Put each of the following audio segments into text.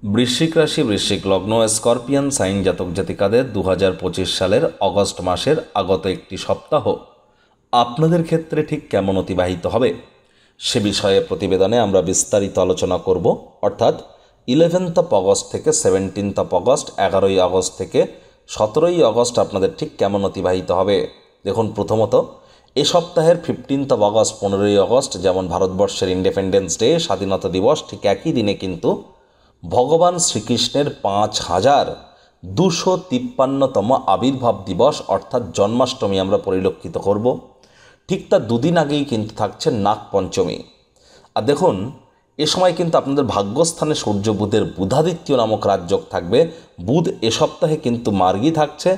বৃশ্চিক রাশি, বৃশ্চিক লগ্ন, স্করপিয়ান সাইন জাতক জাতিকাদের 2025 সালের অগস্ট মাসের আগত একটি সপ্তাহ আপনাদের ক্ষেত্রে ঠিক কেমন অতিবাহিত হবে সে বিষয়ে প্রতিবেদনে আমরা বিস্তারিত আলোচনা করব। অর্থাৎ 11th অগস্ট থেকে 17th অগস্ট, 11ই আগস্ট থেকে 17ই আগস্ট আপনাদের ঠিক কেমন অতিবাহিত হবে। দেখুন, প্রথমত এ সপ্তাহের 15th অগস্ট, 15ই আগস্ট যেমন ভারতবর্ষের ইন্ডিপেন্ডেন্স ডে, স্বাধীনতা দিবস, ঠিক একই দিনে কিন্তু ভগবান শ্রীকৃষ্ণের 5253তম আবির্ভাব দিবস অর্থাৎ জন্মাষ্টমী আমরা পরিলক্ষিত করব। ঠিক তার দুদিন আগেই কিন্তু থাকছে নাগপঞ্চমী। আর দেখুন, এ সময় কিন্তু আপনাদের ভাগ্যস্থানে সূর্য বুধের বুধাদিত্য নামক রাজযোগ থাকবে। বুধ এ সপ্তাহে কিন্তু মার্গী থাকছে।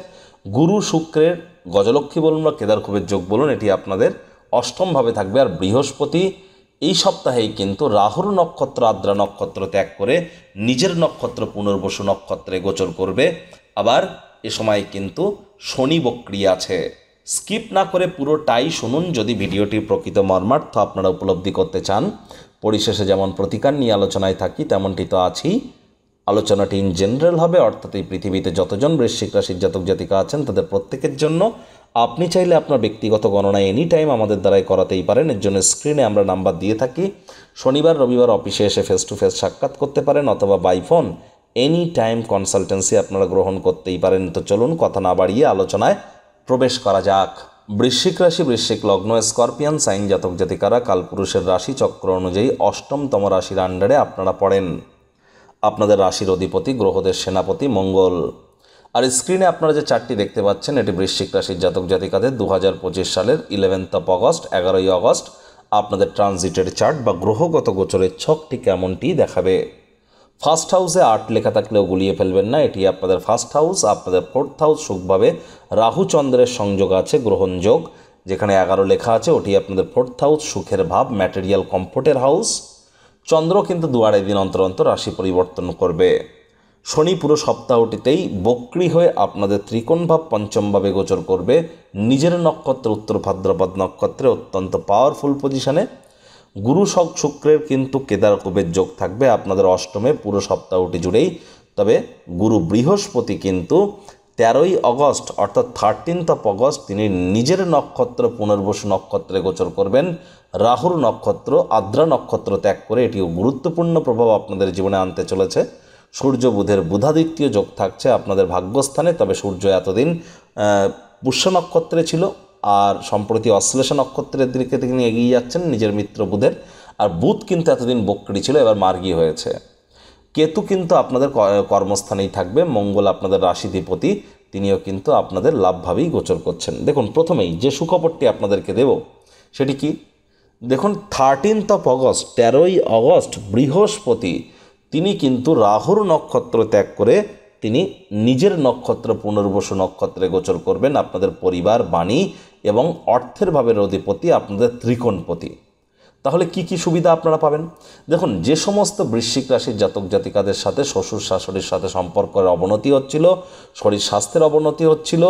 গুরু শুক্রের গজলক্ষ্মী বলুন বা কেদারকুবের যোগ বলুন, এটি আপনাদের অষ্টমভাবে থাকবে। আর বৃহস্পতি এই সপ্তাহেই কিন্তু রাহুর নক্ষত্র আদ্রা নক্ষত্র ত্যাগ করে নিজের নক্ষত্র পুনর্বসু নক্ষত্রে গোচর করবে। আবার এ সময় কিন্তু শনি বক্রী আছে। স্কিপ না করে পুরোটাই শুনুন যদি ভিডিওটির প্রকৃত মর্মার্থ আপনারা উপলব্ধি করতে চান। পরিশেষে যেমন প্রতিকার নিয়ে আলোচনায় থাকি তেমনটি তো আছেই। আলোচনাটি ইন জেনারেল হবে, অর্থাৎ এই পৃথিবীতে যতজন বৃশ্চিক রাশির জাতক জাতিকা আছেন তাদের প্রত্যেকের জন্য। আপনি চাইলে আপনার ব্যক্তিগত গণনা এনি টাইম আমাদের দ্বারাই করাতেই পারেন। এর জন্য স্ক্রিনে আমরা নাম্বার দিয়ে থাকি। শনিবার রবিবার অফিসে এসে ফেস টু ফেস সাক্ষাৎ করতে পারেন, অথবা by phone any time consultancy আপনারা গ্রহণ করতেই পারেন। তো চলুন কথা না বাড়িয়ে আলোচনায় প্রবেশ করা যাক। বৃশ্চিক রাশি, বৃশ্চিক লগ্ন, স্করপিয়ান সাইন জাতক জাতিকারা কালপুরুষের রাশি চক্র অনুযায়ী অষ্টমতম রাশির আন্ডারে আপনারা পড়েন। আপনাদের রাশির অধিপতি গ্রহদের সেনাপতি মঙ্গল। আর স্ক্রিনে আপনারা যে চারটি দেখতে পাচ্ছেন এটি বৃশ্চিক রাশির জাতক জাতিকাদের 2025 সালের 11th অগস্ট, 11ই আগস্ট আপনাদের ট্রানজিটের চার্ট বা গ্রহগত গোচরের ছকটি কেমনটি দেখাবে। ফার্স্ট হাউসে 8 লেখা থাকলেও গুলিয়ে ফেলবেন না, এটি আপনাদের ফার্স্ট হাউস। আপনাদের ফোর্থ হাউস সুখভাবে রাহু চন্দ্রের সংযোগ আছে, গ্রহণ যোগ। যেখানে 11 লেখা আছে ওটি আপনাদের ফোর্থ হাউস, সুখের ভাব, ম্যাটেরিয়াল কমফোর্টের হাউস। চন্দ্র কিন্তু 2-2.5 দিন অন্তর অন্তর রাশি পরিবর্তন করবে। শনি পুরো সপ্তাহটিতেই বক্রী হয়ে আপনাদের ত্রিকোণ ভাব পঞ্চমভাবে গোচর করবে নিজের নক্ষত্র উত্তর ভাদ্রপদ নক্ষত্রে অত্যন্ত পাওয়ারফুল পজিশনে। গুরু শুক্রের কিন্তু কেদারকুবের যোগ থাকবে আপনাদের অষ্টমে পুরো সপ্তাহটি জুড়েই। তবে গুরু বৃহস্পতি কিন্তু 13ই আগস্ট অর্থাৎ 13th অগস্ট তিনি নিজের নক্ষত্র পুনর্বসু নক্ষত্রে গোচর করবেন। রাহুর নক্ষত্র আদ্রা নক্ষত্র ত্যাগ করে এটিও গুরুত্বপূর্ণ প্রভাব আপনাদের জীবনে আনতে চলেছে। সূর্য বুধের বুধাদিত্য যোগ থাকছে আপনাদের ভাগ্যস্থানে। তবে সূর্য এতদিন পুষ্য নক্ষত্রে ছিল, আর সম্প্রতি অশ্লেষা নক্ষত্রের দিকে তিনি এগিয়ে যাচ্ছেন নিজের মিত্র বুধের। আর বুধ কিন্তু এতদিন বক্রী ছিল, এবার মার্গী হয়েছে। কেতু কিন্তু আপনাদের কর্মস্থানেই থাকবে। মঙ্গল আপনাদের রাশিধিপতি, তিনিও কিন্তু আপনাদের লাভভাবেই গোচর করছেন। দেখুন, প্রথমেই যে সুখবরটি আপনাদেরকে দেব সেটি কি, দেখুন 13th অগস্ট, 13ই আগস্ট বৃহস্পতি তিনি কিন্তু রাহুর নক্ষত্র ত্যাগ করে তিনি নিজের নক্ষত্র পুনর্বসু নক্ষত্রে গোচর করবেন। আপনাদের পরিবার, বাণী এবং অর্থের ভাবের অধিপতি আপনাদের ত্রিকোণপতি। তাহলে কি কি সুবিধা আপনারা পাবেন? দেখুন, যে সমস্ত বৃশ্চিক রাশির জাতক জাতিকাদের সাথে শ্বশুর শাশুড়ির সাথে সম্পর্কের অবনতি হচ্ছিল, শরীর স্বাস্থ্যের অবনতি হচ্ছিল,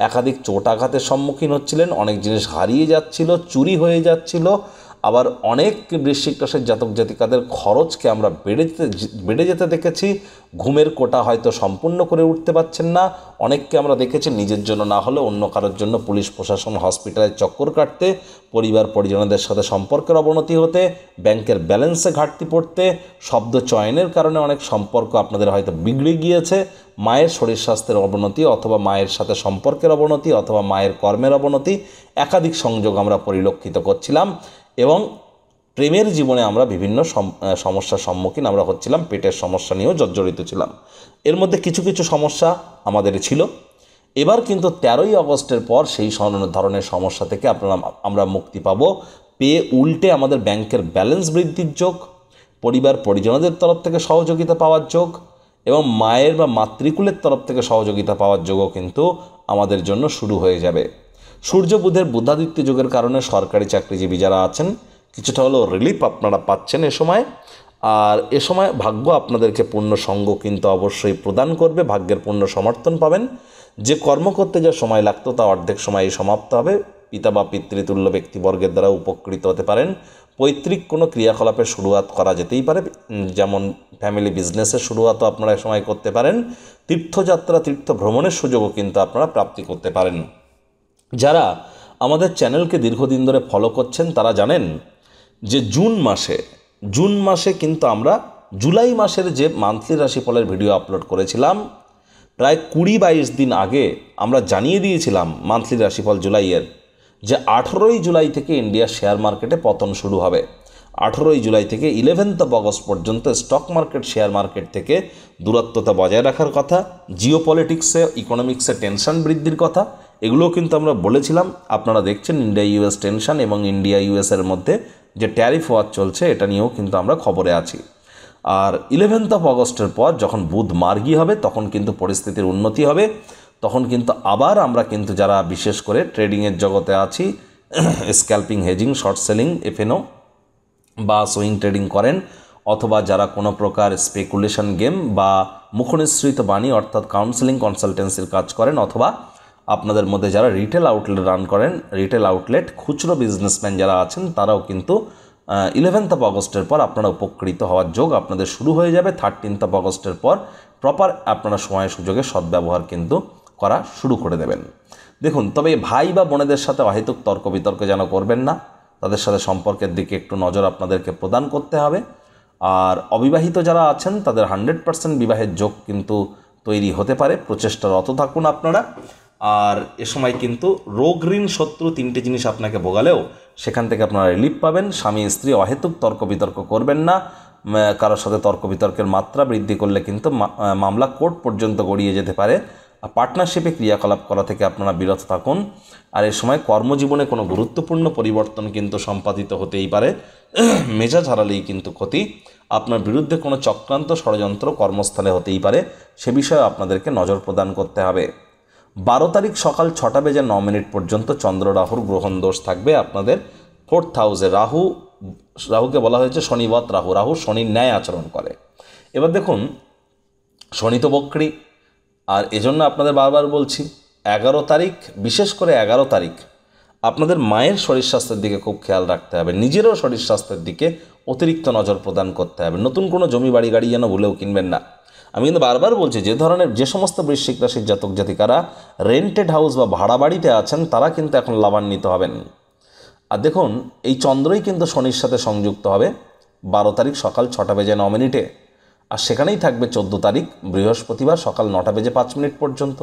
একাধিক চোট আঘাতের সম্মুখীন হচ্ছিলেন, অনেক জিনিস হারিয়ে যাচ্ছিল, চুরি হয়ে যাচ্ছিল, আবার অনেক বৃশ্চিক রাশির জাতক জাতিকাদের খরচকে আমরা বেড়ে যেতে দেখেছি। ঘুমের কোটা হয়তো সম্পূর্ণ করে উঠতে পারছেন না। অনেককে আমরা দেখেছি নিজের জন্য না হলে অন্য কারোর জন্য পুলিশ প্রশাসন, হসপিটালে চক্কর কাটতে, পরিবার পরিজনদের সাথে সম্পর্কের অবনতি হতে, ব্যাংকের ব্যালেন্সে ঘাটতি পড়তে, শব্দ চয়নের কারণে অনেক সম্পর্ক আপনাদের হয়তো বিগড়ে গিয়েছে। মায়ের শরীর স্বাস্থ্যের অবনতি, অথবা মায়ের সাথে সম্পর্কের অবনতি, অথবা মায়ের কর্মের অবনতি, একাধিক সংযোগ আমরা পরিলক্ষিত করছিলাম। এবং প্রেমের জীবনে আমরা বিভিন্ন সমস্যার সম্মুখীন আমরা হচ্ছিলাম, পেটের সমস্যা নিয়েও জর্জরিত ছিলাম। এর মধ্যে কিছু কিছু সমস্যা আমাদের ছিল। এবার কিন্তু 13ই আগস্টের পর সেই ধরনের সমস্যা থেকে আমরা মুক্তি পাবো, পেয়ে উল্টে আমাদের ব্যাংকের ব্যালেন্স বৃদ্ধির যোগ, পরিবার পরিজনদের তরফ থেকে সহযোগিতা পাওয়ার যোগ এবং মায়ের বা মাতৃকুলের তরফ থেকে সহযোগিতা পাওয়ার যোগও কিন্তু আমাদের জন্য শুরু হয়ে যাবে। সূর্য বুধের বুধাদিত্য যোগের কারণে সরকারি চাকরিজীবী যারা আছেন কিছুটা হলেও রিলিফ আপনারা পাচ্ছেন এ সময়। আর এ সময় ভাগ্য আপনাদেরকে পূর্ণ সঙ্গ কিন্তু অবশ্যই প্রদান করবে, ভাগ্যের পূর্ণ সমর্থন পাবেন। যে কর্ম করতে যা সময় লাগতো তা অর্ধেক সময়ে সমাপ্ত হবে। পিতা বা পিতৃতুল্য ব্যক্তিবর্গের দ্বারা উপকৃত হতে পারেন। পৈতৃক কোনো ক্রিয়াকলাপের শুরুয়াত করা যেতেই পারে, যেমন ফ্যামিলি বিজনেসের শুরুয়াতও আপনারা এ সময় করতে পারেন। তীর্থযাত্রা তীর্থ ভ্রমণের সুযোগও কিন্তু আপনারা প্রাপ্তি করতে পারেন। যারা আমাদের চ্যানেলকে দীর্ঘদিন ধরে ফলো করছেন তারা জানেন যে জুন মাসে কিন্তু আমরা জুলাই মাসের যে মান্থলি রাশিফলের ভিডিও আপলোড করেছিলাম, প্রায় 20-22 দিন আগে আমরা জানিয়ে দিয়েছিলাম মান্থলি রাশিফল জুলাইয়ের, যে 18ই জুলাই থেকে ইন্ডিয়ার শেয়ার মার্কেটে পতন শুরু হবে। 18ই জুলাই থেকে 11th অগস্ট পর্যন্ত স্টক মার্কেট শেয়ার মার্কেট থেকে দূরত্বতা বজায় রাখার কথা, জিওপলিটিক্সে ইকোনমিক্সে টেনশন বৃদ্ধির কথা, এগুলোও কিন্তু আমরা বলেছিলাম। আপনারা দেখছেন ইন্ডিয়া ইউএস টেনশন এবং ইন্ডিয়া ইউএসের মধ্যে যে ট্যারিফ ওয়ার চলছে এটা নিয়েও কিন্তু আমরা খবরে আছি। আর 11th অগস্টের পর যখন বুধ মার্গী হবে তখন কিন্তু পরিস্থিতির উন্নতি হবে। তখন কিন্তু আবার আমরা কিন্তু যারা বিশেষ করে ট্রেডিংয়ের জগতে আছি, scalping, hedging, short selling, F&O বা সুইং ট্রেডিং করেন, অথবা যারা কোনো প্রকার স্পেকুলেশন গেম বা মুখনিসৃত বাণী অর্থাৎ কাউন্সেলিং কনসালটেন্সির কাজ করেন, অথবা আপনাদের মধ্যে যারা রিটেল আউটলেট রান করেন, রিটেল আউটলেট খুচরো বিজনেসম্যান যারা আছেন, তারাও কিন্তু 11th অগস্টের পর আপনারা উপকৃত হওয়ার যোগ আপনাদের শুরু হয়ে যাবে। 13th অগস্টের পর প্রপার আপনারা সময় সুযোগে সদ্ব্যবহার কিন্তু করা শুরু করে দেবেন। দেখুন, তবে ভাই বা বোনেদের সাথে অহেতুক তর্ক বিতর্ক যেন করবেন না, তাদের সাথে সম্পর্কের দিকে একটু নজর আপনাদেরকে প্রদান করতে হবে। আর অবিবাহিত যারা আছেন তাদের 100% বিবাহের যোগ কিন্তু তৈরি হতে পারে, প্রচেষ্টারত থাকুন আপনারা। আর এ সময় কিন্তু রোগ, ঋণ, শত্রু 3টে জিনিস আপনাকে ভোগালেও সেখান থেকে আপনারা রিলিফ পাবেন। স্বামী স্ত্রী অহেতুক তর্ক বিতর্ক করবেন না, কারোর সাথে তর্ক বিতর্কের মাত্রা বৃদ্ধি করলে কিন্তু মামলা কোর্ট পর্যন্ত গড়িয়ে যেতে পারে। পার্টনারশিপে ক্রিয়াকলাপ করা থেকে আপনারা বিরত থাকুন। আর এ সময় কর্মজীবনে কোনো গুরুত্বপূর্ণ পরিবর্তন কিন্তু সম্পাদিত হতেই পারে। মেজাজ হারালেই কিন্তু ক্ষতি। আপনার বিরুদ্ধে কোনো চক্রান্ত ষড়যন্ত্র কর্মস্থলে হতেই পারে, সে বিষয়ে আপনাদেরকে নজর প্রদান করতে হবে। 12 তারিখ সকাল 6:09 পর্যন্ত চন্দ্র রাহুর গ্রহণ দোষ থাকবে আপনাদের 4th হাউসে। রাহুকে বলা হয়েছে শনিবৎ রাহু, রাহু শনির ন্যায় আচরণ করে। এবার দেখুন, শনি তো বক্রী, আর এজন্য আপনাদের বারবার বলছি 11 তারিখ, বিশেষ করে 11 তারিখ আপনাদের মায়ের শরীর স্বাস্থ্যের দিকে খুব খেয়াল রাখতে হবে, নিজেরও শরীর স্বাস্থ্যের দিকে অতিরিক্ত নজর প্রদান করতে হবে। নতুন কোনো জমি বাড়ি গাড়ি যেন ভুলেও কিনবেন না। আমি কিন্তু বারবার বলছি, যে সমস্ত বৃশ্চিক রাশির জাতক জাতিকারা রেন্টেড হাউস বা ভাড়া বাড়িতে আছেন তারা কিন্তু এখন লাভান্বিত হবেন। আর দেখুন, এই চন্দ্রই কিন্তু শনির সাথে সংযুক্ত হবে 12 তারিখ সকাল 6:09, আর সেখানেই থাকবে 14 তারিখ বৃহস্পতিবার সকাল 9:05 পর্যন্ত।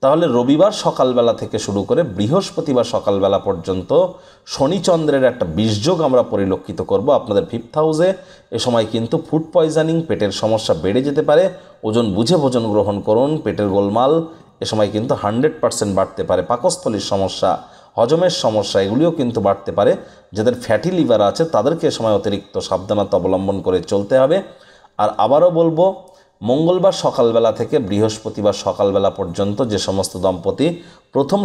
তাহলে রবিবার সকালবেলা থেকে শুরু করে বৃহস্পতিবার সকালবেলা পর্যন্ত শনিচন্দ্রের একটা বিষযোগ আমরা পরিলক্ষিত করব আপনাদের 5th হাউসে। এ সময় কিন্তু ফুড পয়জনিং, পেটের সমস্যা বেড়ে যেতে পারে। ওজন বুঝে ভোজন গ্রহণ করুন। পেটের গোলমাল এ সময় কিন্তু 100% বাড়তে পারে। পাকস্থলীর সমস্যা, হজমের সমস্যা, এগুলিও কিন্তু বাড়তে পারে। যাদের ফ্যাটি লিভার আছে তাদেরকে এ সময় অতিরিক্ত সাবধানতা অবলম্বন করে চলতে হবে। আর আবারও বলবো, মঙ্গলবার সকালবেলা থেকে বৃহস্পতিবার সকালবেলা পর্যন্ত যে সমস্ত দম্পতি প্রথম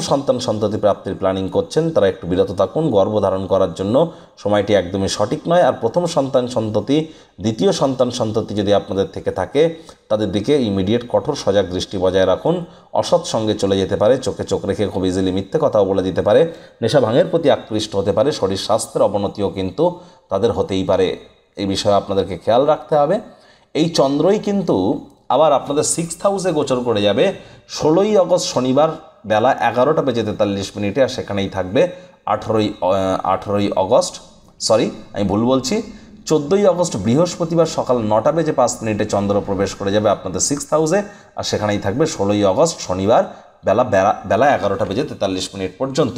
সন্ততি প্রাপ্তির প্ল্যানিং করছেন তারা একটু বিরত থাকুন। গর্ভধারণ করার জন্য সময়টি একদমই সঠিক নয়। আর প্রথম সন্ততি, দ্বিতীয় সন্ততি যদি আপনাদের থেকে থাকে তাদের দিকে ইমিডিয়েট কঠোর সজাগ দৃষ্টি বজায় রাখুন। অসৎ সঙ্গে চলে যেতে পারে, চোখে চোখ রেখে খুব ইজিলি মিথ্যে কথাও বলে দিতে পারে, নেশা ভাঙের প্রতি আকৃষ্ট হতে পারে, শরীর স্বাস্থ্যের অবনতিও কিন্তু তাদের হতেই পারে। এই বিষয়ে আপনাদেরকে খেয়াল রাখতে হবে। এই চন্দ্রই কিন্তু আবার আপনাদের 6th হাউসে গোচর করে যাবে 16ই অগস্ট শনিবার বেলা 11:43, আর সেখানেই থাকবে 18ই অগস্ট, আমি ভুল বলছি, 14ই অগস্ট বৃহস্পতিবার সকাল 9:05 চন্দ্র প্রবেশ করে যাবে আপনাদের 6th হাউসে, আর সেখানেই থাকবে 16ই অগস্ট শনিবার বেলা 11:43 পর্যন্ত।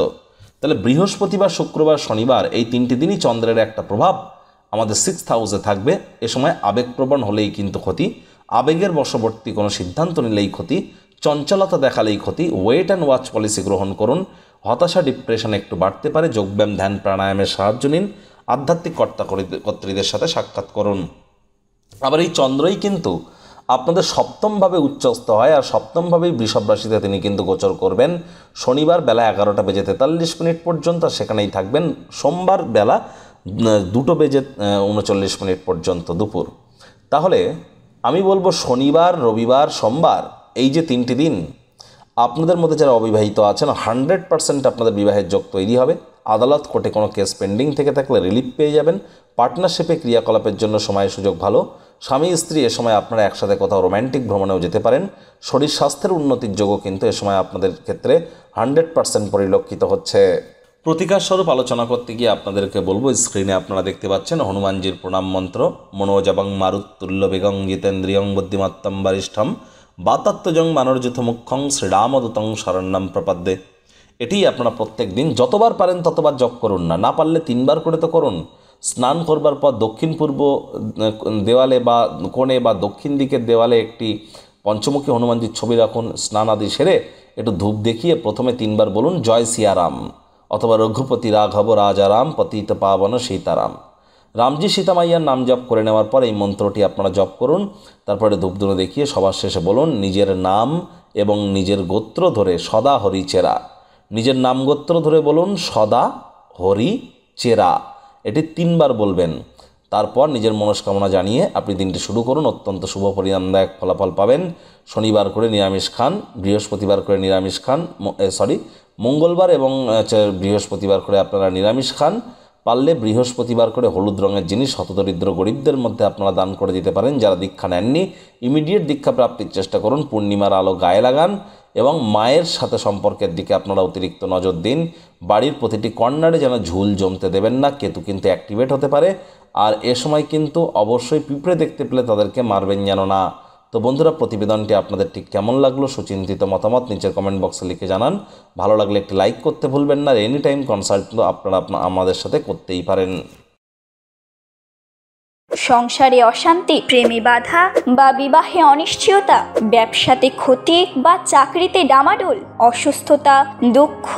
তাহলে বৃহস্পতিবার, শুক্রবার, শনিবার এই 3টি দিনই চন্দ্রের একটা প্রভাব আমাদের 6th হাউসে থাকবে। এ সময় আবেগপ্রবণ হলেই কিন্তু ক্ষতি, আবেগের বশবর্তী কোনো সিদ্ধান্ত নিলেই ক্ষতি, চঞ্চলতা দেখালেই ক্ষতি। ওয়েট অ্যান্ড ওয়াচ পলিসি গ্রহণ করুন। হতাশা, ডিপ্রেশন একটু বাড়তে পারে। যোগব্যায়াম, ধ্যান, প্রাণায়ামের সাহায্য নিন। আধ্যাত্মিক কর্ত্রীদের সাথে সাক্ষাৎ করুন। আবার এই চন্দ্রই কিন্তু আপনাদের সপ্তমভাবে উচ্চস্থ হয়, আর সপ্তমভাবেই বৃষভ রাশিতে তিনি কিন্তু গোচর করবেন শনিবার বেলা 11:43 পর্যন্ত, সেখানেই থাকবেন সোমবার বেলা 2:39 পর্যন্ত দুপুর। তাহলে আমি বলবো শনিবার, রবিবার, সোমবার এই যে 3টি দিন আপনাদের মধ্যে যারা অবিবাহিত আছেন 100% আপনাদের বিবাহের যোগ তৈরি হবে। আদালত কোর্টে কোনো কেস পেন্ডিং থেকে থাকলে রিলিফ পেয়ে যাবেন। পার্টনারশিপে ক্রিয়াকলাপের জন্য সময় সুযোগ ভালো। স্বামী স্ত্রী এ সময় আপনারা একসাথে কোথাও রোম্যান্টিক ভ্রমণেও যেতে পারেন। শরীর স্বাস্থ্যের উন্নতির যোগও কিন্তু এ সময় আপনাদের ক্ষেত্রে 100% পরিলক্ষিত হচ্ছে। প্রতিকার স্বরূপ আলোচনা করতে গিয়ে আপনাদেরকে বলবো, স্ক্রিনে আপনারা দেখতে পাচ্ছেন হনুমানজির প্রণাম মন্ত্র, মনোজবং মারুত্তুল্য বেগং জিতেন্দ্রিয়ং বুদ্ধিমত্তম বরিষ্ঠম বাতাত্মজং মানর্যুত মুখ্যং শ্রীরামদূতং শরণ্যম প্রপদ্যে। এটি আপনারা প্রত্যেক দিন যতবার পারেন ততবার জপ করুন, না পারলে 3 বার করে তো করুন। স্নান করবার পর দক্ষিণ পূর্ব দেওয়ালে বা কোণে বা দক্ষিণ দিকের দেওয়ালে একটি পঞ্চমুখী হনুমানজির ছবি রাখুন। স্নান আদি সেরে একটু ধূপ দেখিয়ে প্রথমে 3 বার বলুন জয় সিয়ারাম অথবা রঘুপতি রাঘব রাজারাম পতিত পাবন সীতারাম। রামজি সীতামাইয়ার নাম জপ করে নেওয়ার পর এই মন্ত্রটি আপনারা জপ করুন। তারপরে ধূপধুনো দেখিয়ে সবার শেষে বলুন নিজের নাম এবং নিজের গোত্র ধরে সদা হরি চেরা। নিজের নাম গোত্র ধরে বলুন সদা হরি চেরা, এটি 3 বার বলবেন। তারপর নিজের মনস্কামনা জানিয়ে আপনি দিনটি শুরু করুন। অত্যন্ত শুভ পরিণামদায়ক ফলাফল পাবেন। শনিবার করে নিরামিষ খান, বৃহস্পতিবার করে নিরামিষ খান, মঙ্গলবার এবং বৃহস্পতিবার করে আপনারা নিরামিষ খান। পারলে বৃহস্পতিবার করে হলুদ রঙের জিনিস হতদরিদ্র গরিবদের মধ্যে আপনারা দান করে দিতে পারেন। যারা দীক্ষা নেননি ইমিডিয়েট দীক্ষা প্রাপ্তির চেষ্টা করুন। পূর্ণিমার আলো গায়ে লাগান এবং মায়ের সাথে সম্পর্কের দিকে আপনারা অতিরিক্ত নজর দিন। বাড়ির প্রতিটি কর্নারে যেন ঝুল জমতে দেবেন না, কেতু কিন্তু অ্যাক্টিভেট হতে পারে। আর এ সময় কিন্তু অবশ্যই পিঁপড়ে দেখতে পেলে তাদেরকে মারবেন যেন না। তো বন্ধুরা, প্রতিবেদনটি আপনাদের ঠিক কেমন লাগলো সুচিন্তিত মতামত নিচের কমেন্ট বক্সে লিখে জানান। ভালো লাগলে একটি লাইক করতে ভুলবেন না। এনি টাইম কনসাল্ট আপনারা আমাদের সাথে করতেই পারেন। সংসারে অশান্তি, প্রেমে বাধা বা বিবাহে অনিশ্চয়তা, ব্যবসাতে ক্ষতি বা চাকরিতে ডামাডোল, অসুস্থতা, দুঃখ,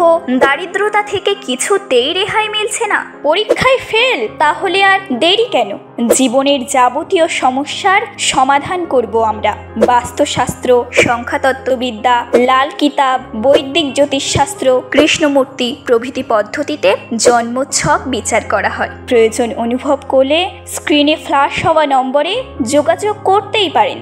দারিদ্রতা থেকে কিছুতেই রেহাই মিলছে না, পরীক্ষায় ফেল, তাহলে আর দেরি কেন? জীবনের যাবতীয় সমস্যার সমাধান করব আমরা। বাস্তুশাস্ত্র, সংখ্যাতত্ত্ববিদ্যা, লাল কিতাব, বৈদিক জ্যোতিষশাস্ত্র, কৃষ্ণমূর্তি প্রভৃতি পদ্ধতিতে জন্মছক বিচার করা হয়। প্রয়োজন অনুভব করলে স্ক্রিনে ফ্ল্যাশ হওয়া নম্বরে যোগাযোগ করতেই পারেন।